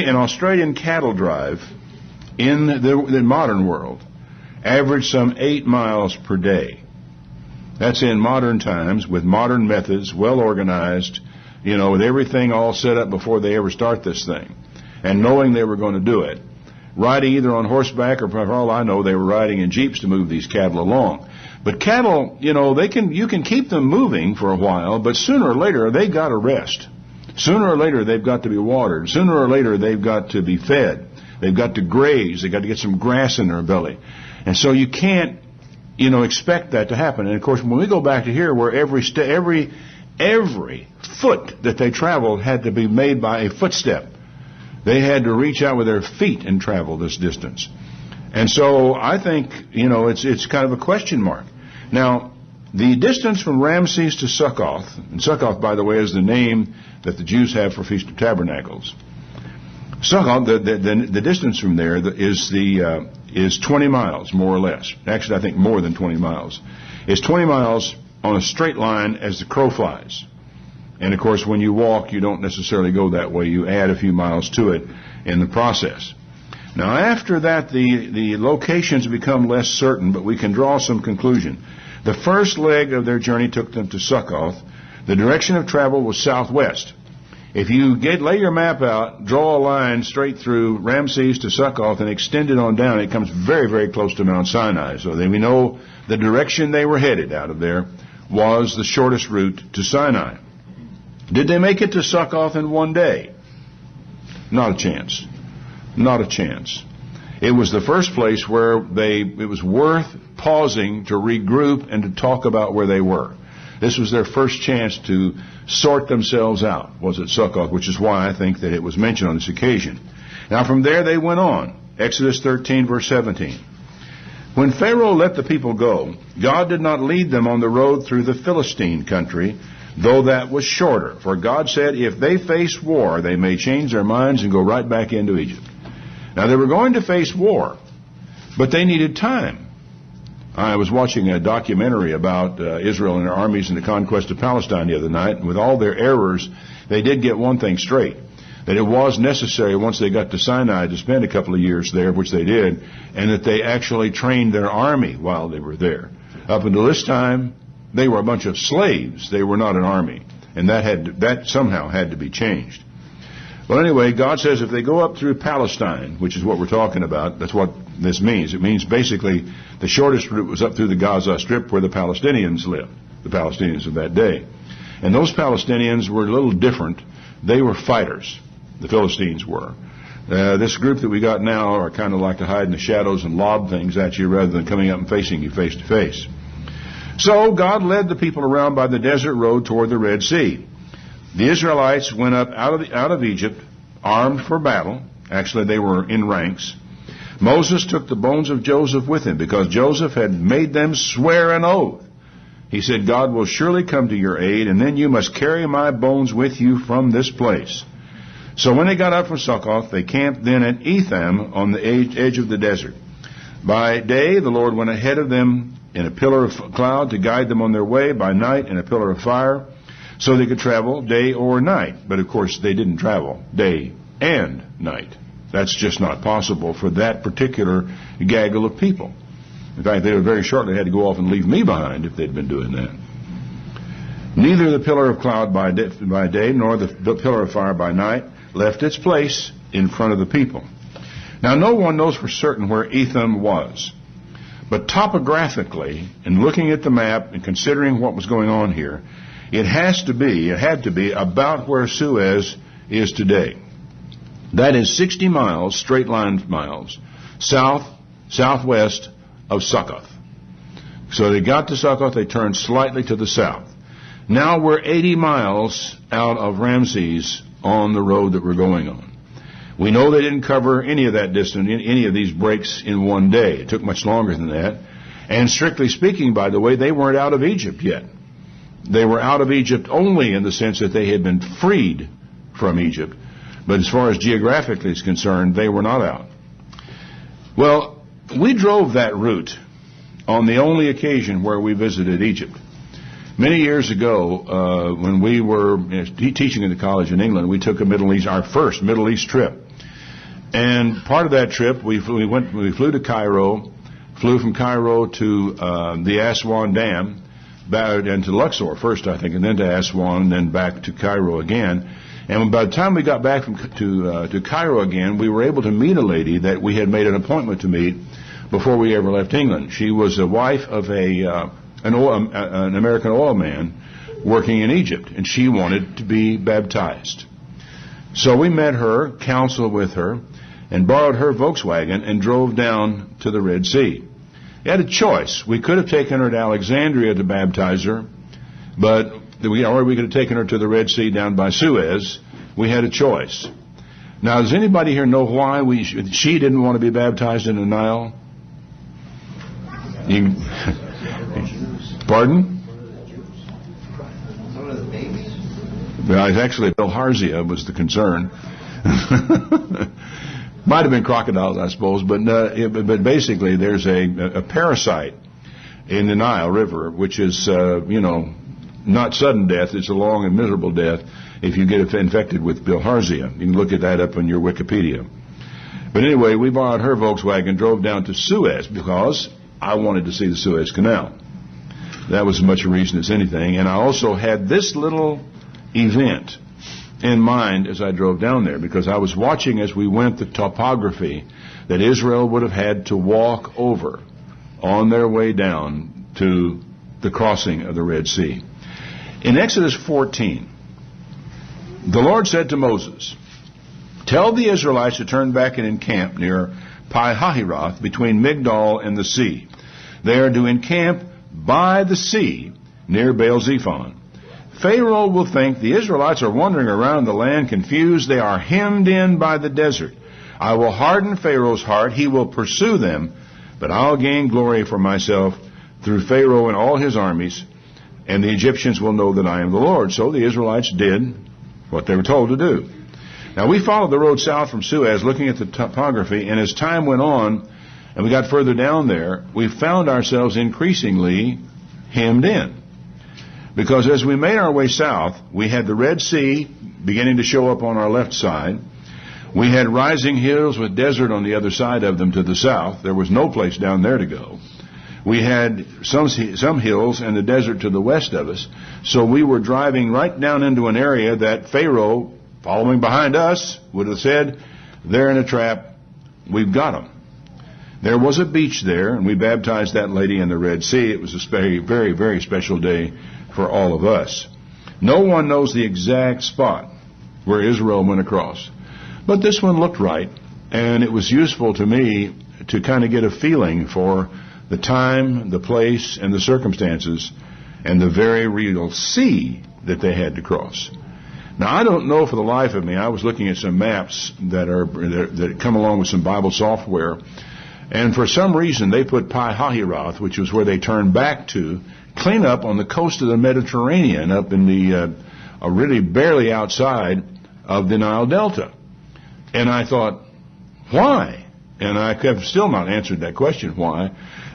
An Australian cattle drive in the modern world averaged some 8 miles per day. That's in modern times, with modern methods, well organized, with everything all set up before they ever start this thing, and knowing they were going to do it. Riding either on horseback or, for all I know, they were riding in jeeps to move these cattle along. But cattle, you can keep them moving for a while, but sooner or later they got to rest. Sooner or later they've got to be watered. Sooner or later they've got to be fed. They've got to graze. They've got to get some grass in their belly. And so you can't, expect that to happen. And of course, when we go back to here, where every foot that they traveled had to be made by a footstep. They had to reach out with their feet and travel this distance. And so I think, it's kind of a question mark. Now, the distance from Ramses to Succoth, and Succoth, by the way, is the name that the Jews have for Feast of Tabernacles. Succoth, the distance from there is 20 miles, more or less. Actually, I think more than 20 miles. It's 20 miles on a straight line as the crow flies. And of course, when you walk, you don't necessarily go that way. You add a few miles to it in the process. Now, after that, the locations become less certain, but we can draw some conclusion. The first leg of their journey took them to Succoth. The direction of travel was southwest. If you lay your map out, draw a line straight through Ramses to Succoth and extend it on down, it comes very, very close to Mount Sinai. So we know the direction they were headed out of there was the shortest route to Sinai. Did they make it to Succoth in one day? Not a chance. Not a chance. It was the first place where it was worth pausing to regroup and to talk about where they were. This was their first chance to sort themselves out, was at Succoth, which is why I think that it was mentioned on this occasion. Now from there they went on. Exodus 13, verse 17. When Pharaoh let the people go, God did not lead them on the road through the Philistine country, though that was shorter. For God said, if they face war, they may change their minds and go right back into Egypt. Now they were going to face war, but they needed time. I was watching a documentary about Israel and their armies in the conquest of Palestine the other night, and with all their errors, they did get one thing straight, that it was necessary once they got to Sinai to spend a couple of years there, which they did, and that they actually trained their army while they were there. Up until this time, they were a bunch of slaves. They were not an army, and that somehow had to be changed. Well, anyway, God says if they go up through Palestine, which is what we're talking about, that's what this means. It means basically the shortest route was up through the Gaza Strip where the Palestinians lived, the Palestinians of that day. And those Palestinians were a little different. They were fighters. The Philistines were. This group that we got now are kind of like to hide in the shadows and lob things at you rather than coming up and facing you face to face. So God led the people around by the desert road toward the Red Sea. The Israelites went up out of Egypt, armed for battle. Actually, they were in ranks. Moses took the bones of Joseph with him because Joseph had made them swear an oath. He said, God will surely come to your aid, and then you must carry my bones with you from this place. So when they got up from Succoth, they camped then at Etham on the edge of the desert. By day, the Lord went ahead of them in a pillar of cloud to guide them on their way, by night in a pillar of fire, so they could travel day or night. But of course, they didn't travel day and night. That's just not possible for that particular gaggle of people. In fact, they would very shortly had to go off and leave me behind if they'd been doing that. Neither the pillar of cloud by day nor the pillar of fire by night left its place in front of the people. Now, no one knows for certain where Etham was. But topographically, in looking at the map and considering what was going on here, it had to be about where Suez is today. That is 60 miles, straight line miles, southwest of Succoth. So they got to Succoth, they turned slightly to the south. Now we're 80 miles out of Ramses on the road that we're going on. We know they didn't cover any of that distance, any of these breaks in one day. It took much longer than that. And strictly speaking, by the way, they weren't out of Egypt yet. They were out of Egypt only in the sense that they had been freed from Egypt. But as far as geographically is concerned, they were not out. Well, we drove that route on the only occasion where we visited Egypt. Many years ago, when we were teaching in the college in England, we took our first Middle East trip. And part of that trip, we flew to Cairo, flew from Cairo to the Aswan Dam, and to Luxor first, I think, and then to Aswan, and then back to Cairo again. And by the time we got back to Cairo again, we were able to meet a lady that we had made an appointment to meet before we ever left England. She was the wife of an American oil man working in Egypt, and she wanted to be baptized. So we met her, counseled with her, and borrowed her Volkswagen and drove down to the Red Sea. We had a choice. We could have taken her to Alexandria to baptize her, or we could have taken her to the Red Sea down by Suez. We had a choice. Now, does anybody here know why she didn't want to be baptized in the Nile? Pardon? Some of the babies? Well, actually, bilharzia was the concern. Might have been crocodiles, I suppose, but basically there's a parasite in the Nile River, which is, not sudden death. It's a long and miserable death if you get infected with bilharzia. You can look at that up on your Wikipedia. But anyway, we borrowed her Volkswagen, drove down to Suez because I wanted to see the Suez Canal. That was as much a reason as anything. And I also had this little event in mind as I drove down there, because I was watching as we went the topography that Israel would have had to walk over on their way down to the crossing of the Red Sea. In Exodus 14, the Lord said to Moses, "Tell the Israelites to turn back and encamp near Pi-hahiroth between Migdol and the sea. They are to encamp by the sea near Baal-zephon. Pharaoh will think the Israelites are wandering around the land confused. They are hemmed in by the desert. I will harden Pharaoh's heart. He will pursue them, but I'll gain glory for myself through Pharaoh and all his armies, and the Egyptians will know that I am the Lord." So the Israelites did what they were told to do. Now, we followed the road south from Suez, looking at the topography, and as time went on and we got further down there, we found ourselves increasingly hemmed in. Because as we made our way south, we had the Red Sea beginning to show up on our left side. We had rising hills with desert on the other side of them to the south. There was no place down there to go. We had some hills and the desert to the west of us. So we were driving right down into an area that Pharaoh, following behind us, would have said, "They're in a trap. We've got them." There was a beach there, and we baptized that lady in the Red Sea. It was a very, very, very special day for all of us. No one knows the exact spot where Israel went across. But this one looked right, and it was useful to me to kind of get a feeling for the time, the place, and the circumstances, and the very real sea that they had to cross. Now, I don't know for the life of me. I was looking at some maps that come along with some Bible software, and for some reason they put Pi-hahiroth, which was where they turned back to, clean up on the coast of the Mediterranean, up in the really barely outside of the Nile Delta. And I thought, why? And I have still not answered that question, why.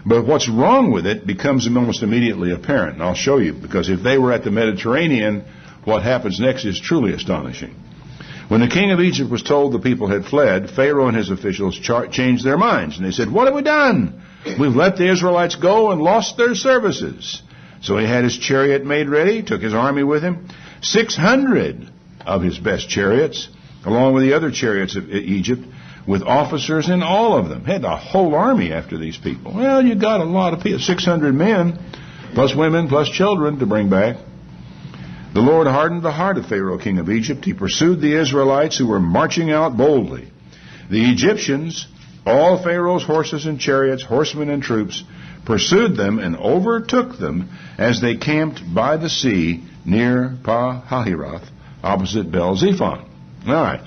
But what's wrong with it becomes almost immediately apparent, and I'll show you, because if they were at the Mediterranean, what happens next is truly astonishing. When the king of Egypt was told the people had fled, Pharaoh and his officials changed their minds, and they said, "What have we done? We've let the Israelites go and lost their services." So he had his chariot made ready, took his army with him, 600 of his best chariots, along with the other chariots of Egypt, with officers in all of them. Had a whole army after these people. Well, you got a lot of people, 600 men, plus women, plus children to bring back. The Lord hardened the heart of Pharaoh, king of Egypt. He pursued the Israelites who were marching out boldly. The Egyptians, all Pharaoh's horses and chariots, horsemen and troops, pursued them and overtook them as they camped by the sea near Pi-hahiroth, opposite Baal-zephon. All right.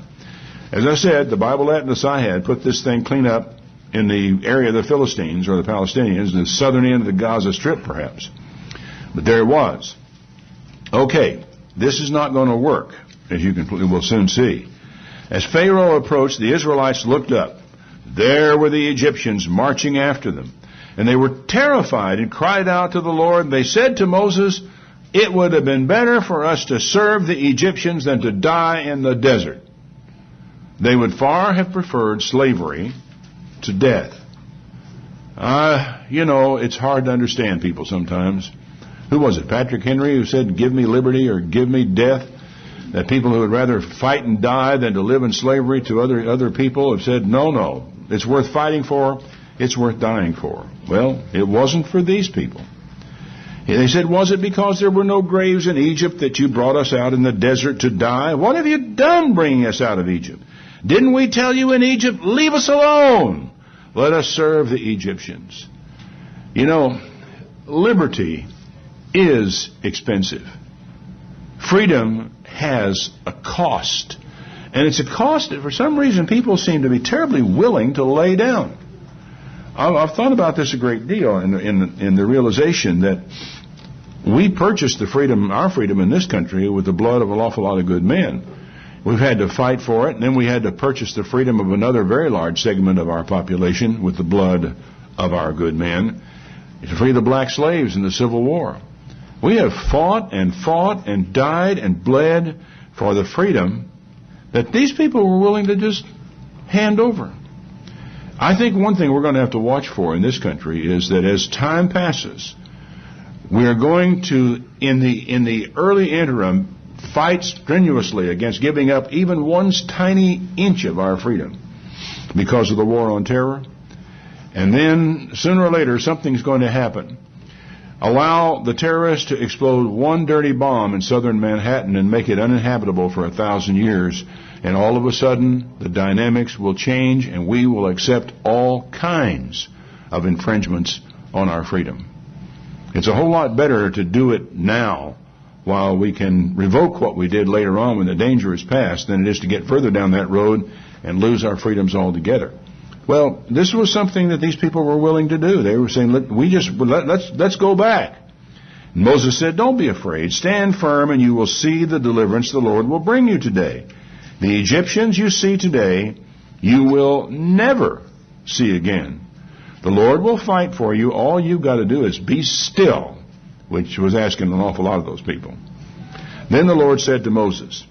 As I said, the Bible Atlas I had put this thing clean up in the area of the Philistines or the Palestinians, the southern end of the Gaza Strip, perhaps. But there it was. Okay, this is not going to work, as we'll soon see. As Pharaoh approached, the Israelites looked up. There were the Egyptians marching after them. And they were terrified and cried out to the Lord. They said to Moses, "It would have been better for us to serve the Egyptians than to die in the desert." they would far have preferred slavery to death. It's hard to understand people sometimes. Who was it? Patrick Henry, who said, "Give me liberty or give me death." That people who would rather fight and die than to live in slavery to other people have said, no, it's worth fighting for, it's worth dying for. Well, it wasn't for these people. They said, "Was it because there were no graves in Egypt that you brought us out in the desert to die? What have you done bringing us out of Egypt? Didn't we tell you in Egypt, leave us alone? Let us serve the Egyptians." Liberty is expensive. Freedom has a cost. And it's a cost that for some reason people seem to be terribly willing to lay down. I've thought about this a great deal in the realization that we purchased our freedom in this country with the blood of an awful lot of good men. We've had to fight for it, and then we had to purchase the freedom of another very large segment of our population with the blood of our good men to free the black slaves in the Civil War. We have fought and died and bled for the freedom that these people were willing to just hand over. I think one thing we're going to have to watch for in this country is that as time passes, we are going to, in the early interim, fight strenuously against giving up even one tiny inch of our freedom because of the war on terror. And then, sooner or later, something's going to happen. Allow the terrorists to explode one dirty bomb in southern Manhattan and make it uninhabitable for 1,000 years, and all of a sudden the dynamics will change and we will accept all kinds of infringements on our freedom. It's a whole lot better to do it now while we can revoke what we did later on when the danger is past than it is to get further down that road and lose our freedoms altogether. Well, this was something that these people were willing to do. They were saying, let's go back. And Moses said, "Don't be afraid. Stand firm and you will see the deliverance the Lord will bring you today. The Egyptians you see today, you will never see again. The Lord will fight for you. All you've got to do is be still," which was asking an awful lot of those people. Then the Lord said to Moses,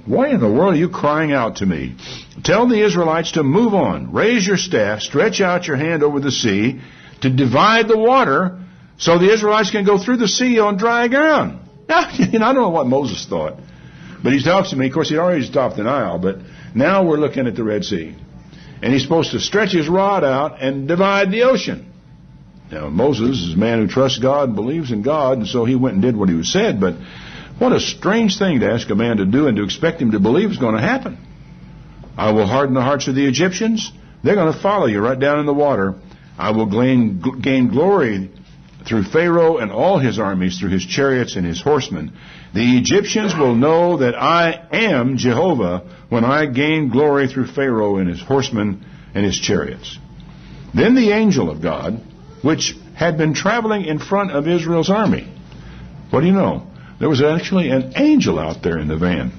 "Why in the world are you crying out to me? Tell the Israelites to move on. Raise your staff, stretch out your hand over the sea to divide the water so the Israelites can go through the sea on dry ground." Now, I don't know what Moses thought, but he talks to me. Of course, he'd already stopped the Nile, but now we're looking at the Red Sea. And he's supposed to stretch his rod out and divide the ocean. Now, Moses is a man who trusts God and believes in God, and so he went and did what he was said, but what a strange thing to ask a man to do and to expect him to believe is going to happen. "I will harden the hearts of the Egyptians. They're going to follow you right down in the water. I will gain glory through Pharaoh and all his armies, through his chariots and his horsemen. The Egyptians will know that I am Jehovah when I gain glory through Pharaoh and his horsemen and his chariots." Then the angel of God, which had been traveling in front of Israel's army, what do you know? There was actually an angel out there in the van.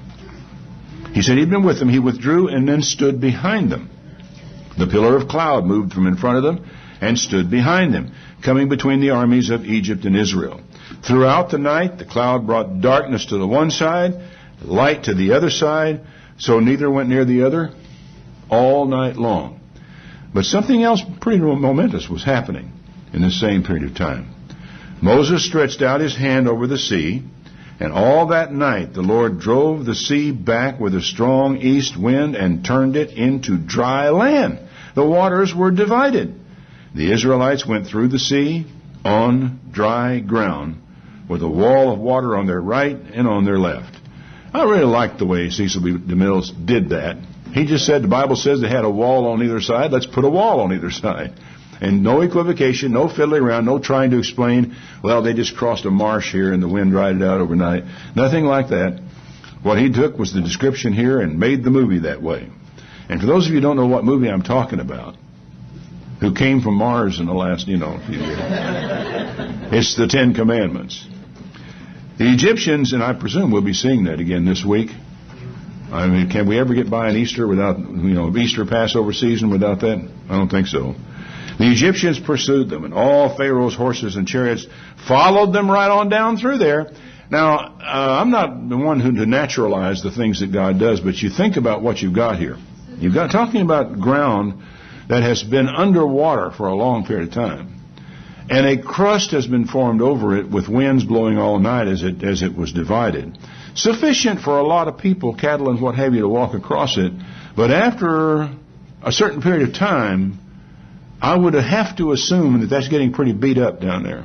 He said he'd been with them. He withdrew and then stood behind them. The pillar of cloud moved from in front of them and stood behind them, coming between the armies of Egypt and Israel. Throughout the night, the cloud brought darkness to the one side, light to the other side, so neither went near the other all night long. But something else pretty momentous was happening in the same period of time. Moses stretched out his hand over the sea, and all that night the Lord drove the sea back with a strong east wind and turned it into dry land. The waters were divided. The Israelites went through the sea on dry ground with a wall of water on their right and on their left. I really liked the way Cecil B. DeMille did that. He just said, the Bible says they had a wall on either side. Let's put a wall on either side. And no equivocation, no fiddling around, no trying to explain, well, they just crossed a marsh here and the wind dried it out overnight. Nothing like that. What he took was the description here and made the movie that way. And for those of you who don't know what movie I'm talking about, who came from Mars in the last, few years, it's the Ten Commandments. The Egyptians, and I presume we'll be seeing that again this week. I mean, can we ever get by an Easter without, Easter Passover season without that? I don't think so. The Egyptians pursued them, and all Pharaoh's horses and chariots followed them right on down through there. Now, I'm not the one who to naturalize the things that God does, but you think about what you've got here. You've got talking about ground that has been underwater for a long period of time. And a crust has been formed over it with winds blowing all night as it was divided. Sufficient for a lot of people, cattle and what have you, to walk across it. But after a certain period of time, I would have to assume that that's getting pretty beat up down there.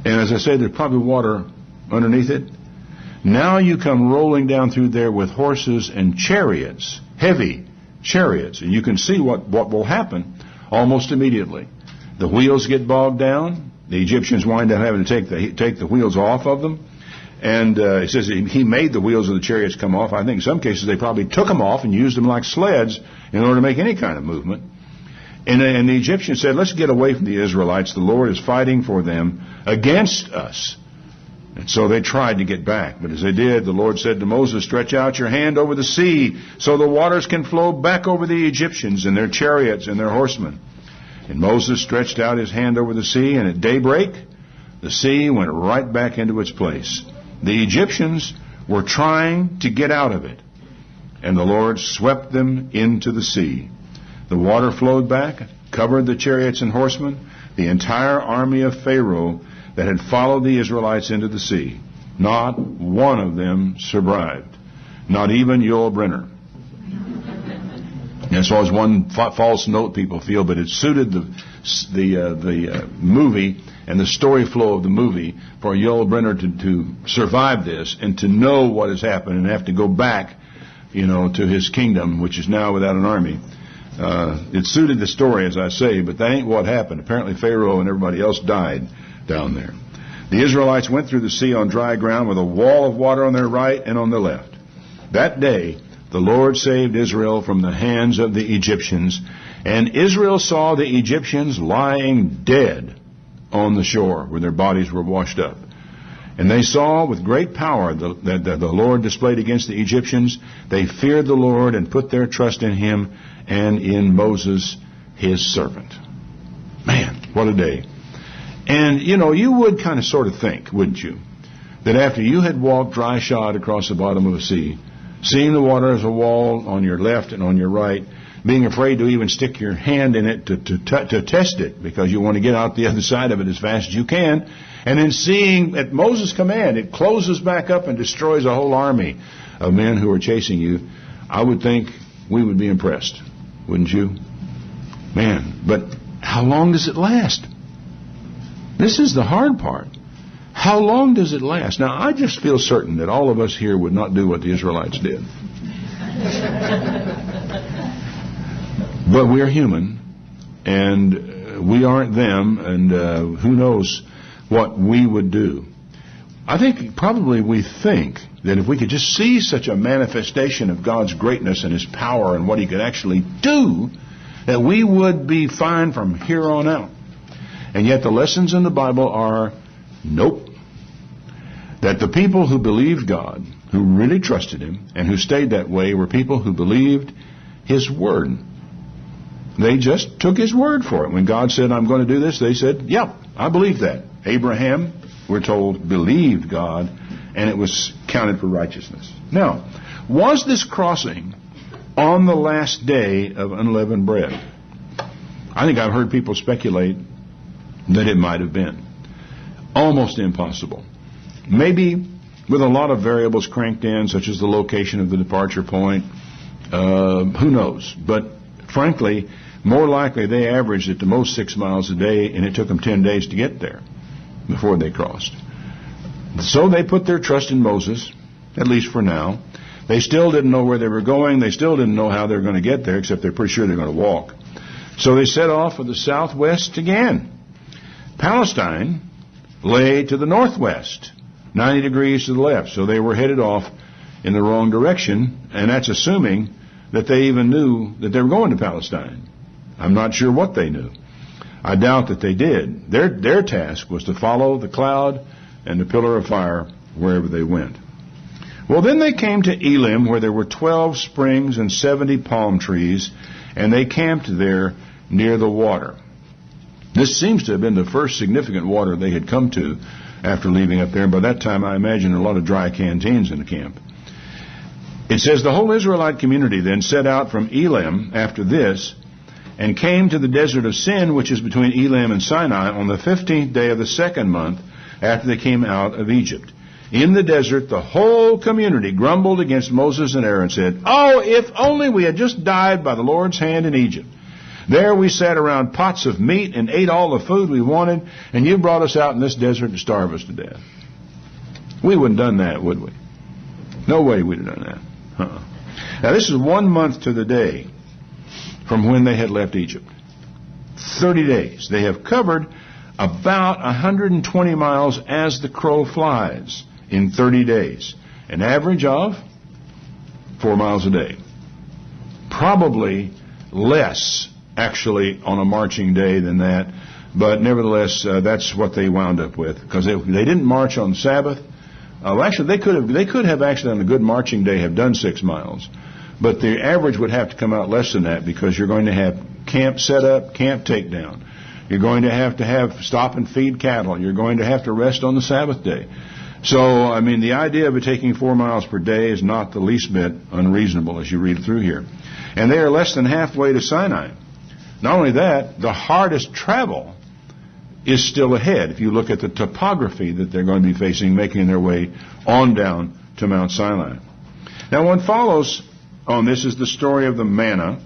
And as I say, there's probably water underneath it. Now you come rolling down through there with horses and chariots, heavy chariots. And you can see what will happen almost immediately. The wheels get bogged down. The Egyptians wind up having to take the wheels off of them. And it says he made the wheels of the chariots come off. I think in some cases they probably took them off and used them like sleds in order to make any kind of movement. And the Egyptians said, let's get away from the Israelites. The Lord is fighting for them against us. And so they tried to get back. But as they did, the Lord said to Moses, stretch out your hand over the sea so the waters can flow back over the Egyptians and their chariots and their horsemen. And Moses stretched out his hand over the sea, and at daybreak, the sea went right back into its place. The Egyptians were trying to get out of it, and the Lord swept them into the sea. The water flowed back, covered the chariots and horsemen, the entire army of Pharaoh that had followed the Israelites into the sea. Not one of them survived, not even Yul Brynner. That's always one false note people feel, but it suited the movie and the story flow of the movie for Yul Brynner to survive this and to know what has happened and have to go back, to his kingdom, which is now without an army. It suited the story, as I say, but that ain't what happened. Apparently Pharaoh and everybody else died down there. The Israelites went through the sea on dry ground with a wall of water on their right and on their left. That day, the Lord saved Israel from the hands of the Egyptians, and Israel saw the Egyptians lying dead on the shore where their bodies were washed up. And they saw with great power that the Lord displayed against the Egyptians. They feared the Lord and put their trust in him and in Moses, his servant. Man, what a day. And, you would kind of sort of think, wouldn't you, that after you had walked dry-shod across the bottom of the sea, seeing the water as a wall on your left and on your right, being afraid to even stick your hand in it to test it because you want to get out the other side of it as fast as you can, and then seeing at Moses' command it closes back up and destroys a whole army of men who are chasing you, I would think we would be impressed, wouldn't you? Man, but how long does it last? This is the hard part. How long does it last? Now, I just feel certain that all of us here would not do what the Israelites did. But we are human, and we aren't them, and who knows what we would do. I think probably we think that if we could just see such a manifestation of God's greatness and his power and what he could actually do, that we would be fine from here on out. And yet the lessons in the Bible are, nope. That the people who believed God, who really trusted him, and who stayed that way were people who believed his word. They just took his word for it. When God said, I'm going to do this, they said, yep, I believe that. Abraham, we're told, believed God, and it was counted for righteousness. Now, was this crossing on the last day of unleavened bread? I think I've heard people speculate that it might have been. Almost impossible. Maybe with a lot of variables cranked in, such as the location of the departure point. Who knows? But frankly, more likely they averaged at the most 6 miles a day, and it took them 10 days to get there before they crossed. So they put their trust in Moses, at least for now. They still didn't know where they were going. They still didn't know how they were going to get there, except they're pretty sure they're going to walk. So they set off for the southwest again. Palestine lay to the northwest, 90 degrees to the left. So they were headed off in the wrong direction, and that's assuming that they even knew that they were going to Palestine. I'm not sure what they knew. I doubt that they did. Their task was to follow the cloud and the pillar of fire wherever they went. Well, then they came to Elim, where there were 12 springs and 70 palm trees, and they camped there near the water. This seems to have been the first significant water they had come to after leaving up there. And by that time, I imagine a lot of dry canteens in the camp. It says, the whole Israelite community then set out from Elim after this, and came to the desert of Sin, which is between Elim and Sinai, on the 15th day of the 2nd month after they came out of Egypt. In the desert, the whole community grumbled against Moses and Aaron, said, "Oh, if only we had just died by the Lord's hand in Egypt. There we sat around pots of meat and ate all the food we wanted, and you brought us out in this desert to starve us to death." We wouldn't have done that, would we? No way we'd have done that. Now, this is 1 month to the day from when they had left Egypt. 30 days. They have covered about 120 miles as the crow flies in 30 days. An average of 4 miles a day. Probably less, actually, on a marching day than that. But nevertheless, that's what they wound up with. Because they didn't march on Sabbath. Actually, they could have actually on a good marching day have done 6 miles. But the average would have to come out less than that, because you're going to have camp set up, camp takedown. You're going to have stop and feed cattle. You're going to have to rest on the Sabbath day. So, I mean, the idea of it taking 4 miles per day is not the least bit unreasonable as you read through here. And they are less than halfway to Sinai. Not only that, the hardest travel is still ahead. If you look at the topography that they're going to be facing, making their way on down to Mount Sinai. Now, what follows on this is the story of the manna,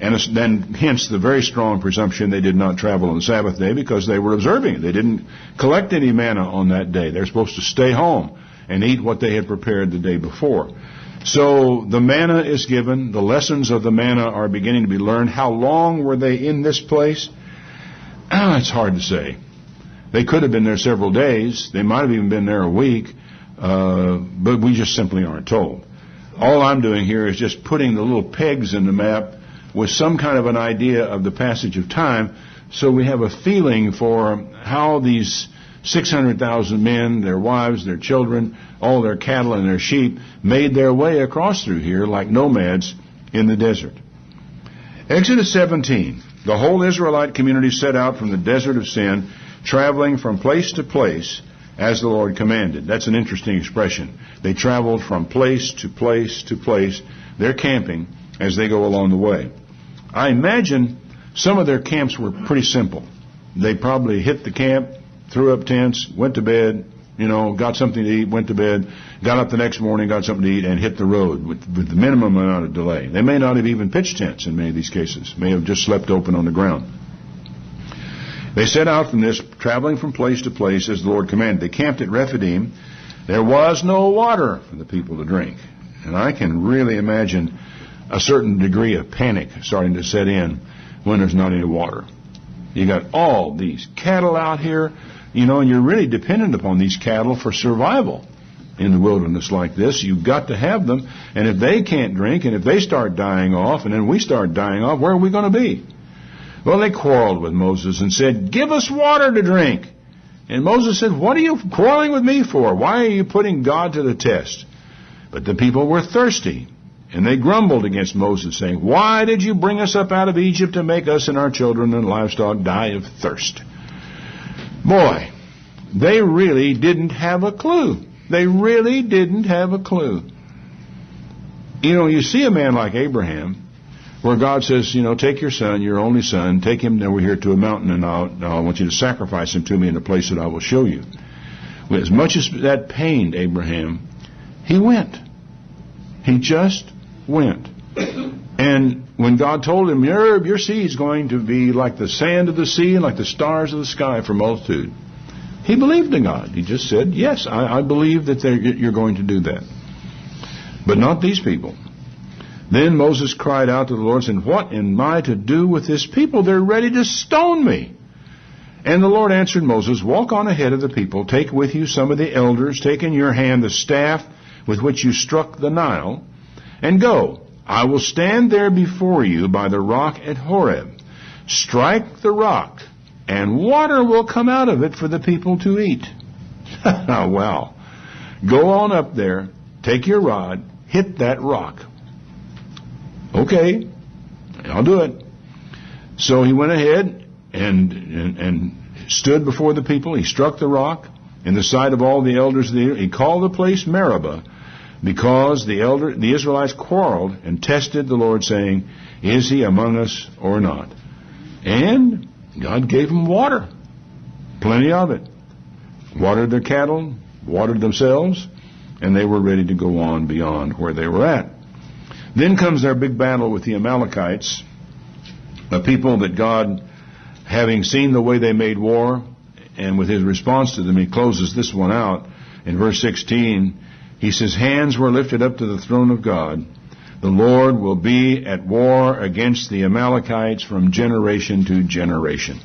and then hence the very strong presumption they did not travel on the Sabbath day because they were observing it. They didn't collect any manna on that day. They're supposed to stay home and eat what they had prepared the day before. So the manna is given. The lessons of the manna are beginning to be learned. How long were they in this place? It's hard to say. They could have been there several days. They might have even been there a week, but we just simply aren't told. All I'm doing here is just putting the little pegs in the map with some kind of an idea of the passage of time, so we have a feeling for how these 600,000 men, their wives, their children, all their cattle and their sheep made their way across through here like nomads in the desert. Exodus 17. The whole Israelite community set out from the desert of Sin, traveling from place to place as the Lord commanded. That's an interesting expression. They traveled from place to place to place. They're camping as they go along the way. I imagine some of their camps were pretty simple. They probably hit the camp, threw up tents, went to bed, got something to eat, went to bed, got up the next morning, got something to eat, and hit the road with the minimum amount of delay. They may not have even pitched tents in many of these cases. May have just slept open on the ground. They set out from this, traveling from place to place as the Lord commanded. They camped at Rephidim. There was no water for the people to drink. And I can really imagine a certain degree of panic starting to set in when there's not any water. You got all these cattle out here, and you're really dependent upon these cattle for survival in the wilderness like this. You've got to have them, and if they can't drink, and if they start dying off, and then we start dying off, where are we going to be? Well, they quarreled with Moses and said, "Give us water to drink." And Moses said, "What are you quarreling with me for? Why are you putting God to the test?" But the people were thirsty, and they grumbled against Moses, saying, "Why did you bring us up out of Egypt to make us and our children and livestock die of thirst?" Boy, they really didn't have a clue. They really didn't have a clue. You see a man like Abraham, where God says, take your son, your only son, take him over here to a mountain, and I want you to sacrifice him to me in a place that I will show you. As much as that pained Abraham, he went. He just went. And when God told him, your seed is going to be like the sand of the sea and like the stars of the sky for multitude, he believed in God. He just said, yes, I believe that you're going to do that. But not these people. Then Moses cried out to the Lord, saying, "What am I to do with this people? They're ready to stone me." And the Lord answered Moses, "Walk on ahead of the people. Take with you some of the elders. Take in your hand the staff with which you struck the Nile, and go. I will stand there before you by the rock at Horeb. Strike the rock, and water will come out of it for the people to eat." Wow. Go on up there, take your rod, hit that rock. Okay, I'll do it. So he went ahead and stood before the people. He struck the rock, in the sight of all the elders of the, he called the place Meribah, because the Israelites quarreled and tested the Lord, saying, is he among us or not? And God gave them water, plenty of it. Watered their cattle, watered themselves, and they were ready to go on beyond where they were at. Then comes their big battle with the Amalekites, a people that God, having seen the way they made war, and with his response to them, he closes this one out in verse 16. He says, hands were lifted up to the throne of God. The Lord will be at war against the Amalekites from generation to generation.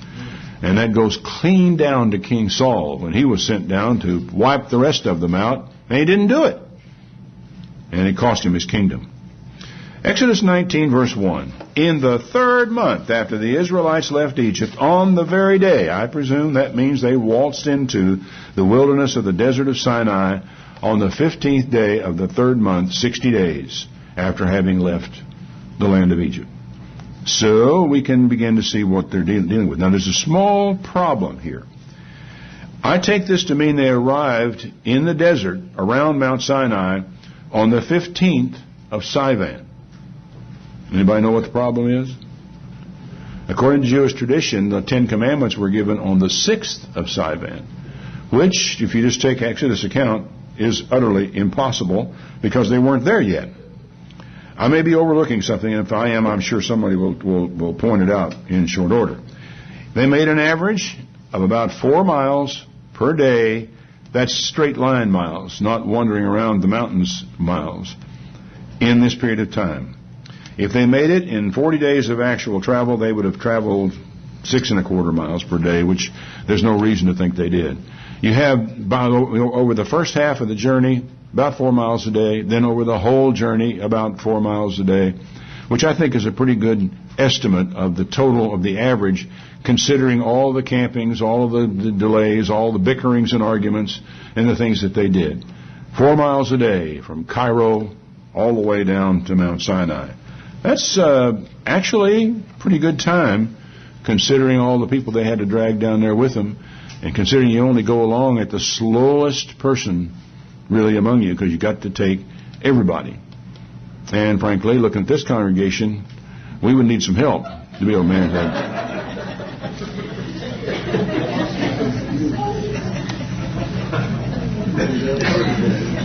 And that goes clean down to King Saul when he was sent down to wipe the rest of them out, and he didn't do it. And it cost him his kingdom. Exodus 19, verse 1. In the third month after the Israelites left Egypt, on the very day, I presume that means they waltzed into the wilderness of the desert of Sinai on the 15th day of the third month, 60 days after having left the land of Egypt. So we can begin to see what they're dealing with. Now, there's a small problem here. I take this to mean they arrived in the desert around Mount Sinai on the 15th of Sivan. Anybody know what the problem is? According to Jewish tradition, the Ten Commandments were given on the 6th of Sivan, which, if you just take Exodus account, is utterly impossible because they weren't there yet. I may be overlooking something, and if I am, I'm sure somebody will point it out in short order. They made an average of about 4 miles per day. That's straight line miles, not wandering around the mountains miles, in this period of time. If they made it in 40 days of actual travel, they would have traveled 6.25 miles per day, which there's no reason to think they did. You have, over the first half of the journey, about 4 miles a day, then over the whole journey, about 4 miles a day, which I think is a pretty good estimate of the total of the average, considering all the campings, all of the delays, all the bickerings and arguments, and the things that they did. 4 miles a day from Cairo all the way down to Mount Sinai. That's actually pretty good time, considering all the people they had to drag down there with them, and considering you only go along at the slowest person really among you, because you got to take everybody. And frankly, looking at this congregation, we would need some help to be able to manage that.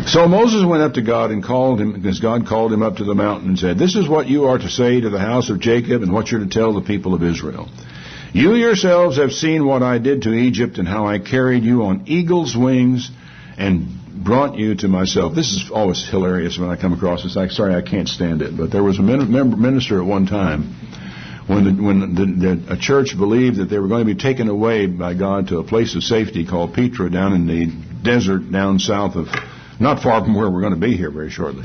So Moses went up to God and called him, because God called him up to the mountain and said, this is what you are to say to the house of Jacob and what you're to tell the people of Israel. You yourselves have seen what I did to Egypt and how I carried you on eagle's wings and brought you to myself. This is always hilarious when I come across this. Sorry, I can't stand it. But there was a minister at one time when a church believed that they were going to be taken away by God to a place of safety called Petra down in the desert down south of, not far from where we're going to be here very shortly.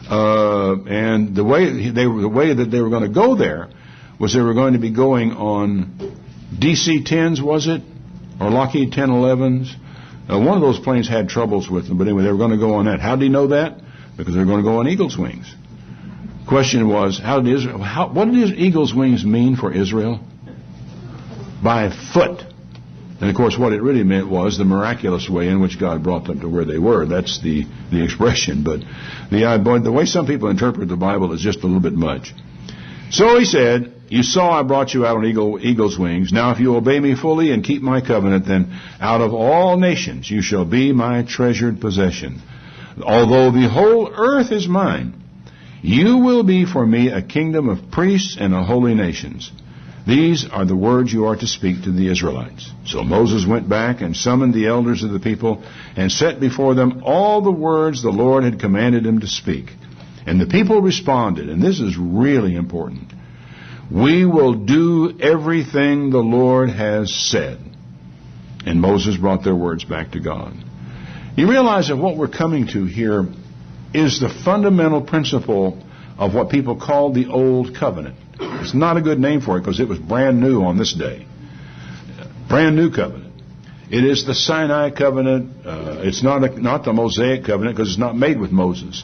And the way that they were going to go there was they were going to be going on DC-10s, was it? Or Lockheed 1011s? One of those planes had troubles with them, but anyway, they were going to go on that. How did he know that? Because they were going to go on eagle's wings. Question was, what did eagle's wings mean for Israel? By foot. And of course, what it really meant was the miraculous way in which God brought them to where they were. That's the expression. But the way some people interpret the Bible is just a little bit much. So he said, you saw I brought you out on eagle's wings. Now if you obey me fully and keep my covenant, then out of all nations you shall be my treasured possession. Although the whole earth is mine, you will be for me a kingdom of priests and a holy nations. These are the words you are to speak to the Israelites. So Moses went back and summoned the elders of the people and set before them all the words the Lord had commanded him to speak. And the people responded, and this is really important, we will do everything the Lord has said. And Moses brought their words back to God. You realize that what we're coming to here is the fundamental principle of what people call the Old Covenant. It's not a good name for it because it was brand new on this day. Brand new covenant. It is the Sinai covenant. It's not the Mosaic covenant because it's not made with Moses.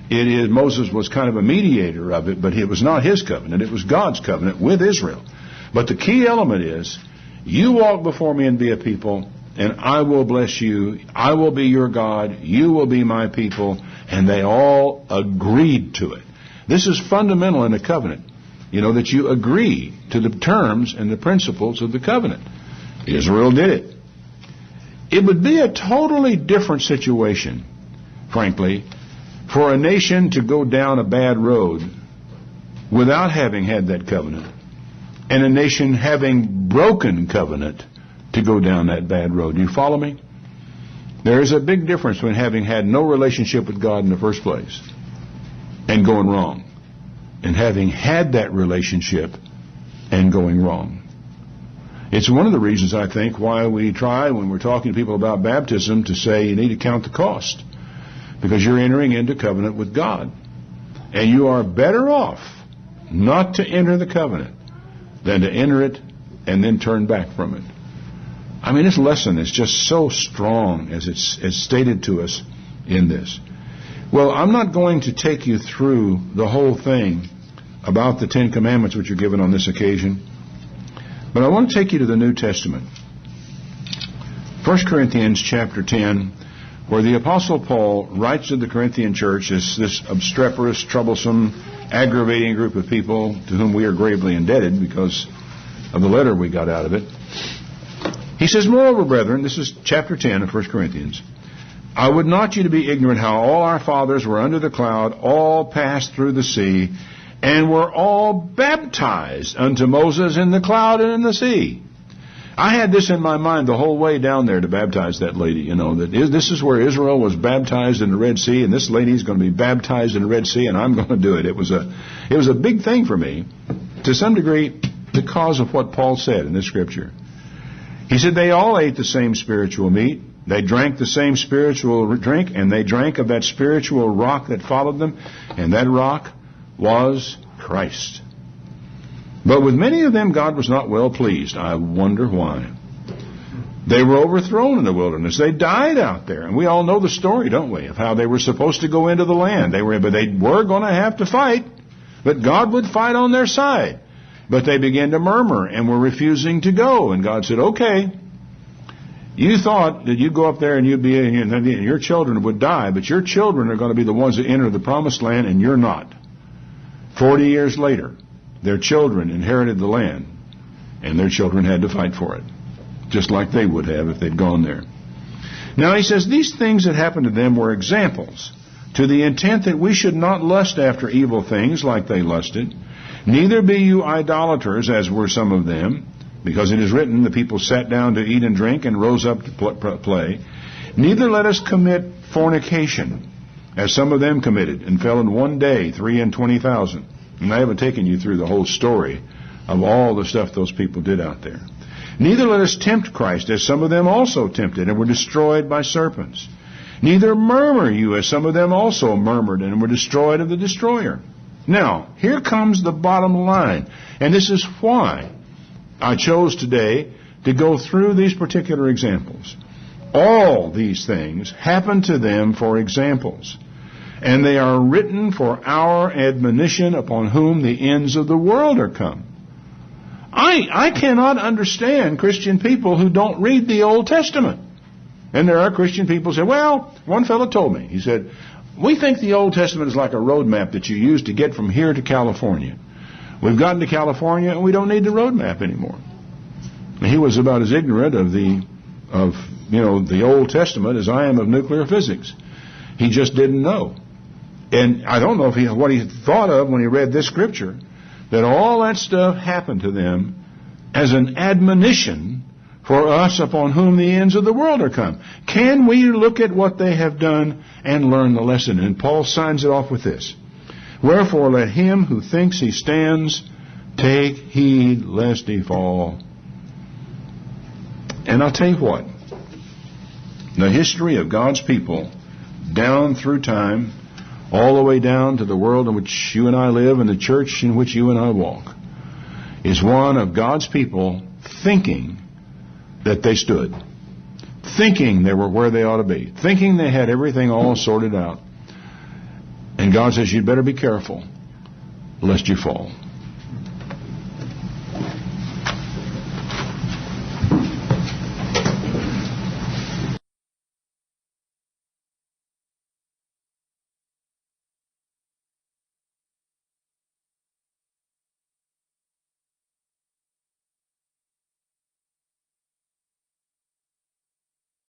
Moses was kind of a mediator of it, but it was not his covenant. It was God's covenant with Israel. But the key element is, you walk before me and be a people, and I will bless you. I will be your God. You will be my people. And they all agreed to it. This is fundamental in a covenant, that you agree to the terms and the principles of the covenant. Israel did it. It would be a totally different situation, frankly, for a nation to go down a bad road without having had that covenant, and a nation having broken covenant to go down that bad road. Do you follow me? There is a big difference between having had no relationship with God in the first place and going wrong, and having had that relationship and going wrong. It's one of the reasons, I think, why we try, when we're talking to people about baptism, to say you need to count the cost, because you're entering into covenant with God, and you are better off not to enter the covenant than to enter it and then turn back from it. I mean, this lesson is just so strong as it's stated to us in this. Well, I'm not going to take you through the whole thing about the Ten Commandments which are given on this occasion, but I want to take you to the New Testament. 1 Corinthians chapter 10, where the Apostle Paul writes to the Corinthian church, this obstreperous, troublesome, aggravating group of people to whom we are gravely indebted because of the letter we got out of it. He says, "Moreover, brethren," this is chapter 10 of 1 Corinthians, "I would not you to be ignorant how all our fathers were under the cloud, all passed through the sea, and were all baptized unto Moses in the cloud and in the sea." I had this in my mind the whole way down there to baptize that lady, that this is where Israel was baptized in the Red Sea, and this lady's going to be baptized in the Red Sea, and I'm going to do it. It was a big thing for me, to some degree, because of what Paul said in this scripture. He said they all ate the same spiritual meat, they drank the same spiritual drink, and they drank of that spiritual rock that followed them, and that rock was Christ. But with many of them God was not well pleased. I wonder why. They were overthrown in the wilderness. They died out there. And we all know the story, don't we, of how they were supposed to go into the land. But they were going to have to fight. But God would fight on their side. But they began to murmur and were refusing to go. And God said, okay, you thought that you'd go up there and your children would die, but your children are going to be the ones that enter the promised land, and you're not. 40 years later, their children inherited the land, and their children had to fight for it, just like they would have if they'd gone there. Now he says, these things that happened to them were examples, to the intent that we should not lust after evil things like they lusted. Neither be you idolaters, as were some of them, because it is written, the people sat down to eat and drink and rose up to play. Neither let us commit fornication, as some of them committed, and fell in one day 23,000. And I haven't taken you through the whole story of all the stuff those people did out there. Neither let us tempt Christ, as some of them also tempted, and were destroyed by serpents. Neither murmur you, as some of them also murmured, and were destroyed of the destroyer. Now, here comes the bottom line, and this is why I chose today to go through these particular examples. All these things happen to them for examples, and they are written for our admonition, upon whom the ends of the world are come. I cannot understand Christian people who don't read the Old Testament. And there are Christian people who say, well, one fellow told me, he said, we think the Old Testament is like a road map that you use to get from here to California. We've gotten to California and we don't need the road map anymore. And he was about as ignorant of the Old Testament as I am of nuclear physics. He just didn't know. And I don't know what he thought of when he read this scripture, that all that stuff happened to them as an admonition for us upon whom the ends of the world are come. Can we look at what they have done and learn the lesson? And Paul signs it off with this. Wherefore let him who thinks he stands take heed lest he fall. And I'll tell you what, the history of God's people down through time, all the way down to the world in which you and I live and the church in which you and I walk, is one of God's people thinking that they stood, thinking they were where they ought to be, thinking they had everything all sorted out. And God says, you'd better be careful lest you fall.